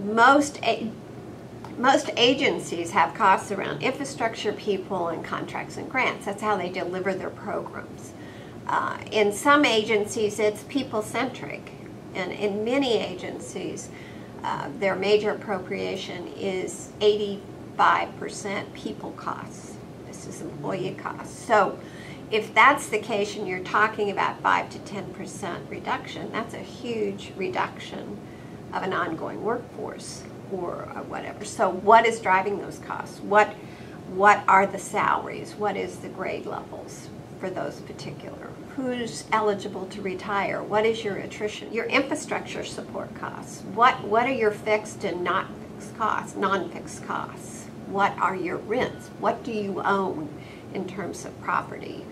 most agencies have costs around infrastructure, people, and contracts and grants. That's how they deliver their programs. In some agencies, it's people-centric, and in many agencies, their major appropriation is 85% people costs. This is employee costs. So if that's the case and you're talking about 5 to 10% reduction, that's a huge reduction of an ongoing workforce or whatever. So what is driving those costs? What are the salaries? What is the grade levels for those particular? Who's eligible to retire? What is your attrition? Your infrastructure support costs. What are your fixed and not fixed costs, non-fixed costs? What are your rents? What do you own in terms of property?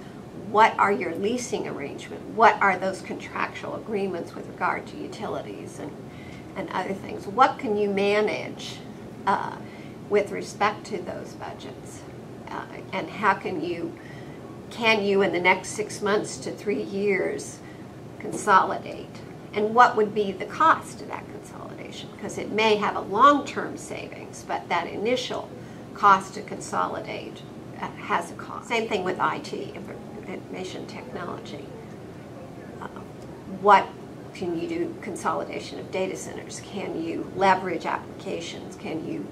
What are your leasing arrangements? What are those contractual agreements with regard to utilities and other things? What can you manage with respect to those budgets? And how can you in the next 6 months to 3 years consolidate? And what would be the cost of that consolidation? Because it may have a long-term savings, but that initial cost to consolidate has a cost. Same thing with IT, information technology. What can you do? Consolidation of data centers. Can you leverage applications? Can you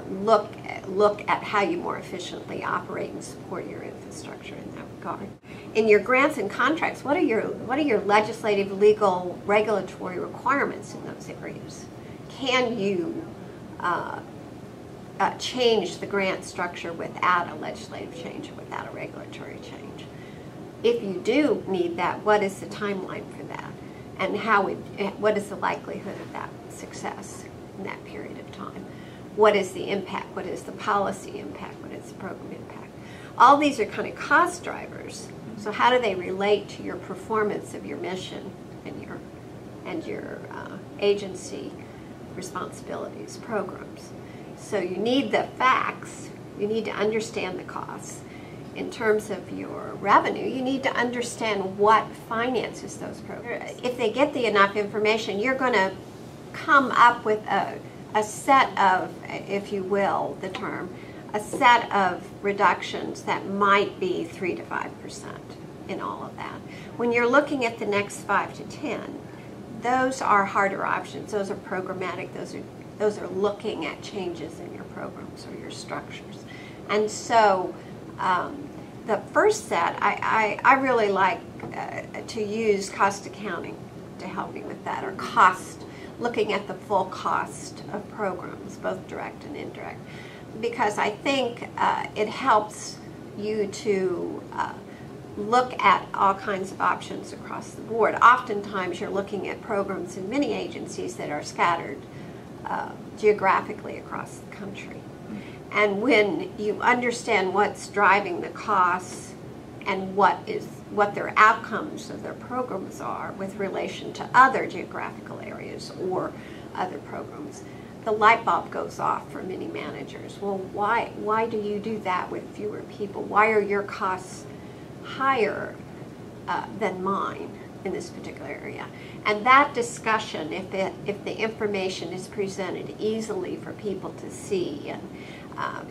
look at how you more efficiently operate and support your infrastructure in that regard? In your grants and contracts, what are your legislative, legal, regulatory requirements in those areas? Can you change the grant structure without a legislative change or without a regulatory change? If you do need that, what is the timeline for that? And what is the likelihood of that success in that period of time? What is the impact? What is the policy impact? What is the program impact? All these are kind of cost drivers. So how do they relate to your performance of your mission and your agency responsibilities, programs? So you need the facts. You need to understand the costs. In terms of your revenue, you need to understand what finances those programs. If they get enough information, you're going to come up with a set of, if you will, the term, a set of reductions that might be 3 to 5% in all of that. When you're looking at the next 5 to 10, those are harder options. Those are programmatic. Those are looking at changes in your programs or your structures. And so the first set, I really like to use cost accounting to help me with that, or looking at the full cost of programs, both direct and indirect, because I think it helps you to look at all kinds of options across the board. Oftentimes you're looking at programs in many agencies that are scattered geographically across the country. And when you understand what's driving the costs and what their outcomes of their programs are with relation to other geographical areas or other programs, the light bulb goes off for many managers. Well, why do you do that with fewer people? Why are your costs higher than mine in this particular area? And that discussion, if the information is presented easily for people to see, and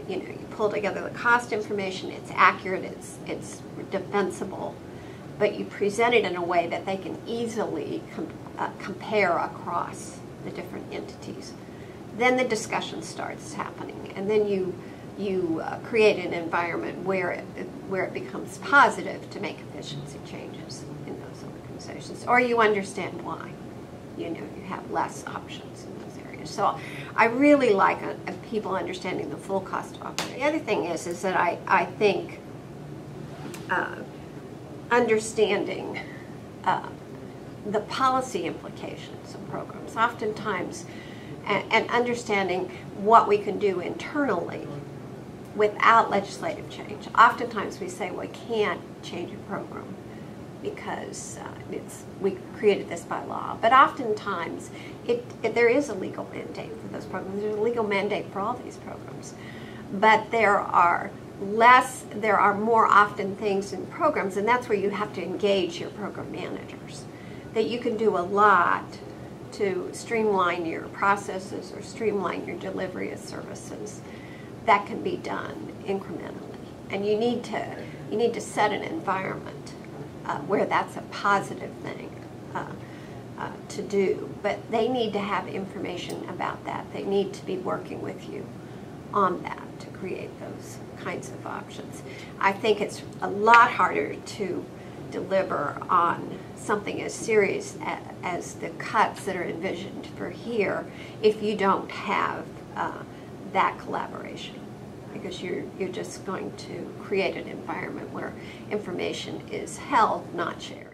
you pull together the cost information, it's accurate, it's defensible, but you present it in a way that they can easily compare across the different entities. Then the discussion starts happening, and then you create an environment where it becomes positive to make efficiency changes in those organizations, or you understand why. You have less options in those areas. So I really like people understanding the full cost of operation. The other thing is that I think understanding the policy implications of programs, oftentimes, and understanding what we can do internally without legislative change. Oftentimes we say, well, we can't change a program because we created this by law. But oftentimes there is a legal mandate for those programs. There's a legal mandate for all these programs. But there are more often things in programs, and that's where you have to engage your program managers, that you can do a lot to streamline your processes or streamline your delivery of services, that can be done incrementally. And you need to set an environment where that's a positive thing to do. But they need to have information about that. They need to be working with you on that to create those kinds of options. I think it's a lot harder to deliver on something as serious as the cuts that are envisioned for here if you don't have that collaboration, because you're just going to create an environment where information is held, not shared.